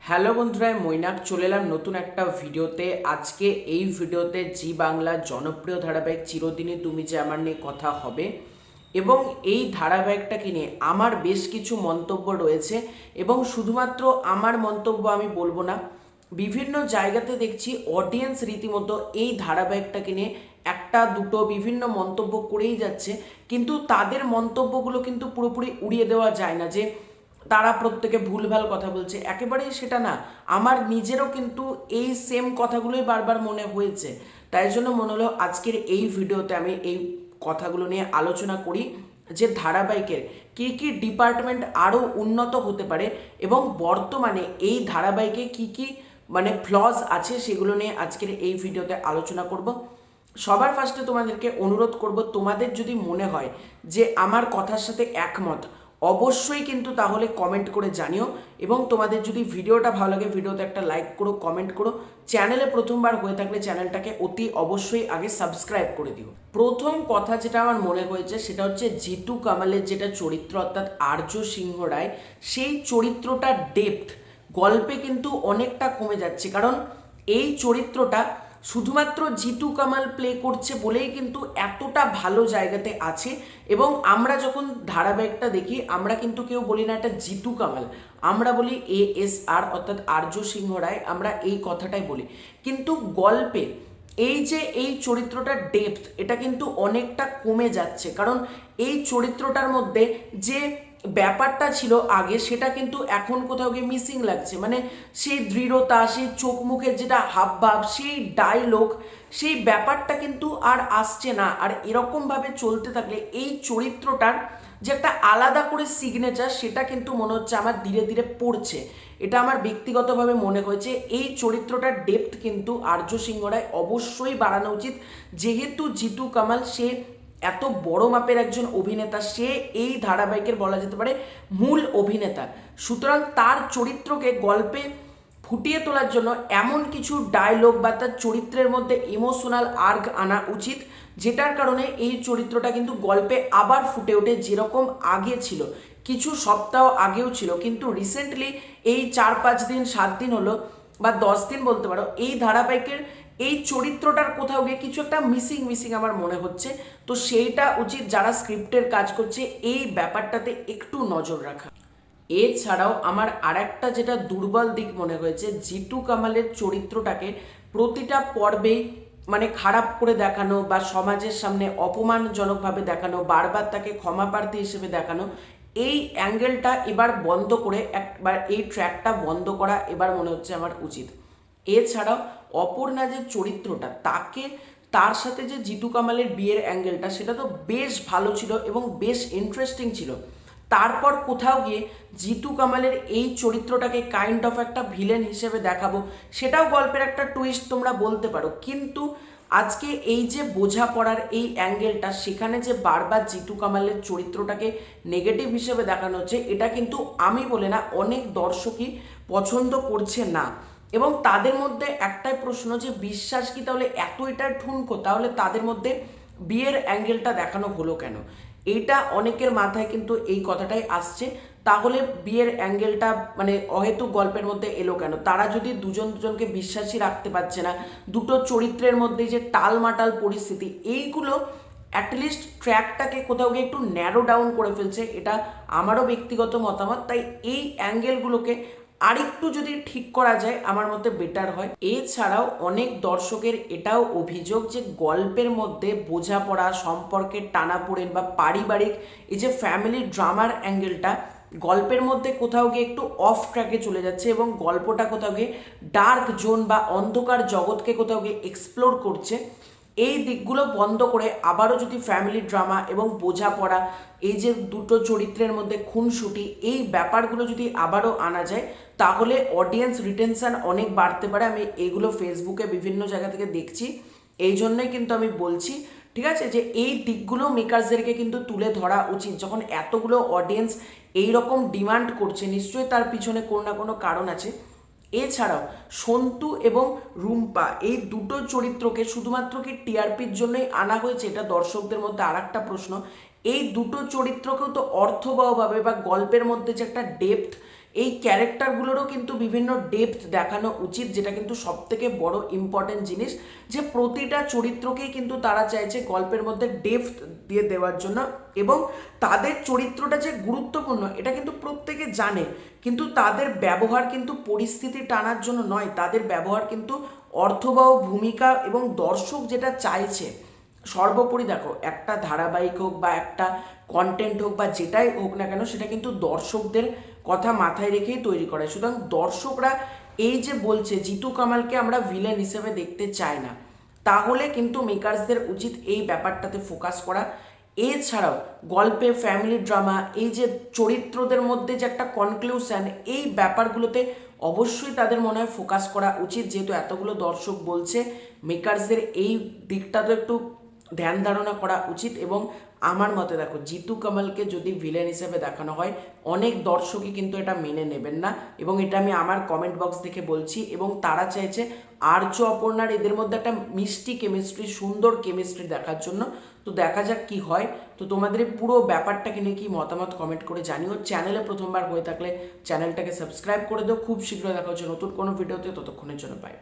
Hello বন্ধুরা, মৈনাক চলে এলাম নতুন একটা ভিডিওতে। আজকে এই ভিডিওতে জি বাংলার জনপ্রিয় ধারাবাহিক চিরদিনই তুমি যে আমার নিয়ে কথা হবে এবং এই ধারাবাহিকটাকে নিয়ে আমার বেশ কিছু মন্তব্য রয়েছে এবং শুধুমাত্র আমার মন্তব্য আমি বলবো না, বিভিন্ন জায়গাতে দেখছি অডিয়েন্স রীতিমতো এই ধারাবাহিকটাকে নিয়ে একটা দুটো বিভিন্ন মন্তব্য করেই যাচ্ছে, কিন্তু তাদের মন্তব্যগুলো কিন্তু পুরোপুরি উড়িয়ে দেওয়া যায় না যে তারা প্রত্যেকে ভুলভাল কথা বলছে। একেবারেই সেটা না, আমার নিজেরও কিন্তু এই সেম কথাগুলোই বারবার মনে হয়েছে। তাই জন্য মনে হলো আজকের এই ভিডিওতে আমি এই কথাগুলো নিয়ে আলোচনা করি যে ধারাবাহিকের কী কী ডিপার্টমেন্ট আরও উন্নত হতে পারে এবং বর্তমানে এই ধারাবাহিকে কী কী ফ্লজ আছে সেগুলো নিয়ে আজকের এই ভিডিওতে আলোচনা করব। সবার ফার্স্টে তোমাদেরকে অনুরোধ করব, তোমাদের যদি মনে হয় যে আমার কথার সাথে একমত, অবশ্যই কিন্তু তাহলে কমেন্ট করে জানিও। এবং তোমাদের যদি ভিডিওটা ভালো লাগে, ভিডিওতে একটা লাইক করো, কমেন্ট করো। চ্যানেলে প্রথমবার হয়ে থাকলে চ্যানেলটাকে অতি অবশ্যই আগে সাবস্ক্রাইব করে দিও। প্রথম কথা যেটা আমার মনে হয়েছে সেটা হচ্ছে জিতু কামালের যেটা চরিত্র অর্থাৎ আর্য সিংহ রায়, সেই চরিত্রটার ডেপথ গল্পে কিন্তু অনেকটা কমে যাচ্ছে। কারণ এই চরিত্রটা শুধুমাত্র জিতু কামাল প্লে করছে বলেই কিন্তু এতটা ভালো জায়গাতে আছে। এবং আমরা যখন ধারাবাহিকটা দেখি আমরা কিন্তু কেউ বলি না এটা জিতু কামাল, আমরা বলি ASR অর্থাৎ আর্য সিংহ রায়, আমরা এই কথাটাই বলি। কিন্তু গল্পে এই যে এই চরিত্রটার ডেপথ, এটা কিন্তু অনেকটা কমে যাচ্ছে। কারণ এই চরিত্রটার মধ্যে যে ব্যাপারটা ছিল আগে সেটা কিন্তু এখন কোথাও গিয়ে মিসিং লাগছে। সেই দৃঢ়তা, সেই চোখ মুখের যেটা হাবভাব, সেই ডায়লগ, সেই ব্যাপারটা কিন্তু আর আসছে না। আর এরকমভাবে চলতে থাকলে এই চরিত্রটার যে একটা আলাদা করে সিগনেচার, সেটা কিন্তু মনে হচ্ছে আমার ধীরে ধীরে পড়ছে। এটা আমার ব্যক্তিগতভাবে মনে হয়েছে। এই চরিত্রটার ডেপথ কিন্তু আর্য সিংহ রায় অবশ্যই বাড়ানো উচিত। যেহেতু জিতু কামাল সে এত বড় মাপের একজন অভিনেতা, সে এই ধারাবাহিকের বলা যেতে পারে মূল অভিনেতা, সুতরাং তার চরিত্রকে গল্পে ফুটিয়ে তোলার জন্য এমন কিছু ডায়লগ বা তার চরিত্রের মধ্যে ইমোশনাল আর্ক আনা উচিত, যেটার কারণে এই চরিত্রটা কিন্তু গল্পে আবার ফুটে ওঠে। যেরকম আগে ছিল, কিছু সপ্তাহ আগেও ছিল, কিন্তু রিসেন্টলি এই 4-5 দিন 7 দিন হলো বা 10 দিন বলতে পারো, এই ধারাবাহিকের এই চরিত্রটার কোথাও গিয়ে কিছু একটা মিসিং মিসিং আমার মনে হচ্ছে। তো সেইটা উচিত যারা স্ক্রিপ্টের কাজ করছে এই ব্যাপারটাতে একটু নজর রাখা। এছাড়াও আমার আরেকটা যেটা দুর্বল দিক মনে হয়েছে, জিতু কামালের চরিত্রটাকে প্রতিটা পর্বেই খারাপ করে দেখানো বা সমাজের সামনে অপমানজনকভাবে দেখানো, বারবার তাকে ক্ষমাপ্রার্থী হিসেবে দেখানো, এই অ্যাঙ্গেলটা এবার বন্ধ করে একবার এই ট্র্যাকটা বন্ধ করা এবার মনে হচ্ছে আমার উচিত। এছাড়াও অপর্ণা যে চরিত্রটা, তাকে তার সাথে যে জিতু কামালের বিয়ের অ্যাঙ্গেলটা, সেটা তো বেশ ভালো ছিল এবং বেশ ইন্টারেস্টিং ছিল। তারপর কোথাও গিয়ে জিতু কামালের এই চরিত্রটাকে কাইন্ড অফ একটা ভিলেন হিসেবে দেখাবো, সেটাও গল্পের একটা টুইস্ট তোমরা বলতে পারো। কিন্তু আজকে এই যে বোঝাপড়ার এই অ্যাঙ্গেলটা, সেখানে যে বারবার জিতু কামালের চরিত্রটাকে নেগেটিভ হিসেবে দেখানো হচ্ছে, এটা কিন্তু আমি বলে না, অনেক দর্শকই পছন্দ করছে না। এবং তাদের মধ্যে একটাই প্রশ্ন যে বিশ্বাস কি তাহলে এত এটা ঠুনকো, তাহলে তাদের মধ্যে বিয়ের অ্যাঙ্গেলটা দেখানো হলো কেন? এইটা অনেকের মাথায় কিন্তু এই কথাটাই আসছে। তাহলে বিয়ের অ্যাঙ্গেলটা অহেতুক গল্পের মধ্যে এলো কেন? তারা যদি দুজন দুজনকে বিশ্বাসী রাখতে পারছে না, দুটো চরিত্রের মধ্যে যে টালমাটাল পরিস্থিতি, এইগুলো অ্যাটলিস্ট ট্র্যাকটাকে কোথাও গিয়ে একটু ন্যারো ডাউন করে ফেলছে। এটা আমারও ব্যক্তিগত মতামত। তাই এই অ্যাঙ্গেলগুলোকে আরেকটু যদি ঠিক করা যায় আমার মতে বেটার হয়। এছাড়াও অনেক দর্শকের এটাও অভিযোগ যে গল্পের মধ্যে বোঝাপড়া, সম্পর্কের টানাপোড়েন বা পারিবারিক এই যে ফ্যামিলি ড্রামার অ্যাঙ্গেলটা গল্পের মধ্যে কোথাও গিয়ে একটু অফ ট্র্যাকে চলে যাচ্ছে এবং গল্পটা কোথাও গিয়ে ডার্ক জোন বা অন্ধকার জগৎকে কোথাও গিয়ে এক্সপ্লোর করছে। এই দিকগুলো বন্ধ করে আবারও যদি ফ্যামিলি ড্রামা এবং বোঝাপড়া, এই যে দুটো চরিত্রের মধ্যে খুনসুটি, এই ব্যাপারগুলো যদি আবারও আনা যায়, তাহলে অডিয়েন্স রিটেনশন অনেক বাড়তে পারে। আমি এইগুলো ফেসবুকে বিভিন্ন জায়গা থেকে দেখছি, এই জন্যই কিন্তু আমি বলছি, ঠিক আছে, যে এই দিকগুলো মেকার্সদেরকে কিন্তু তুলে ধরা উচিত। যখন এতগুলো অডিয়েন্স এইরকম ডিমান্ড করছে, নিশ্চয়ই তার পিছনে কোনো না কোনো কারণ আছে। এছাড়াও সন্তু এবং রুম্পা, এই দুটো চরিত্রকে শুধুমাত্র কি টিআরপির জন্যই আনা হয়েছে, এটা দর্শকদের মধ্যে আর একটা প্রশ্ন। এই দুটো চরিত্রকেও তো অর্থবহভাবে বা গল্পের মধ্যে যে একটা ডেপথ, এই ক্যারেক্টারগুলোরও কিন্তু বিভিন্ন ডেপথ দেখানো উচিত, যেটা কিন্তু সব থেকে বড় ইম্পর্টেন্ট জিনিস, যে প্রতিটা চরিত্রকেই কিন্তু তারা চাইছে গল্পের মধ্যে ডেপথ দিয়ে দেওয়ার জন্য, এবং তাদের চরিত্রটা যে গুরুত্বপূর্ণ এটা কিন্তু প্রত্যেকে জানে, কিন্তু তাদের ব্যবহার কিন্তু পরিস্থিতি টানার জন্য নয়, তাদের ব্যবহার কিন্তু অর্থবহ ভূমিকা এবং দর্শক যেটা চাইছে। সর্বোপরি দেখো, একটা ধারাবাহিক হোক বা একটা কন্টেন্ট হোক বা যেটাই হোক না কেন, সেটা কিন্তু দর্শকদের কথা মাথায় রেখেই তৈরি করে। সুতরাং দর্শকরা এই যে বলছে জিতু কামালকে আমরা ভিলেন হিসেবে দেখতে চাই না, তাহলে কিন্তু মেকার্সদের উচিত এই ব্যাপারটাতে ফোকাস করা। এছাড়াও গল্পে ফ্যামিলি ড্রামা, এই যে চরিত্রদের মধ্যে যে একটা কনক্লুশন, এই ব্যাপারগুলোতে অবশ্যই তাদের মনে হয় ফোকাস করা উচিত। যেহেতু এতগুলো দর্শক বলছে, মেকার্সদের এই দিকটা তো একটু ধ্যান ধারণা করা উচিত। এবং আমার মতে দেখো, জিতু কামালকে যদি ভিলেন হিসেবে দেখানো হয়, অনেক দর্শকই কিন্তু এটা মেনে নেবেন না, এবং এটা আমি আমার কমেন্ট বক্স দেখে বলছি। এবং তারা চাইছে আর্য অপর্ণার এদের মধ্যে একটা মিষ্টি কেমিস্ট্রি, সুন্দর কেমিস্ট্রি দেখার জন্য। তো দেখা যাক কি হয়। তো তোমাদের এই পুরো ব্যাপারটাকে নিয়ে কি মতামত কমেন্ট করে জানিও। চ্যানেলে প্রথমবার হয়ে থাকলে চ্যানেলটাকে সাবস্ক্রাইব করে দাও। খুব শীঘ্রই দেখা হচ্ছে নতুন কোনো ভিডিওতে, ততক্ষণের জন্য বাই।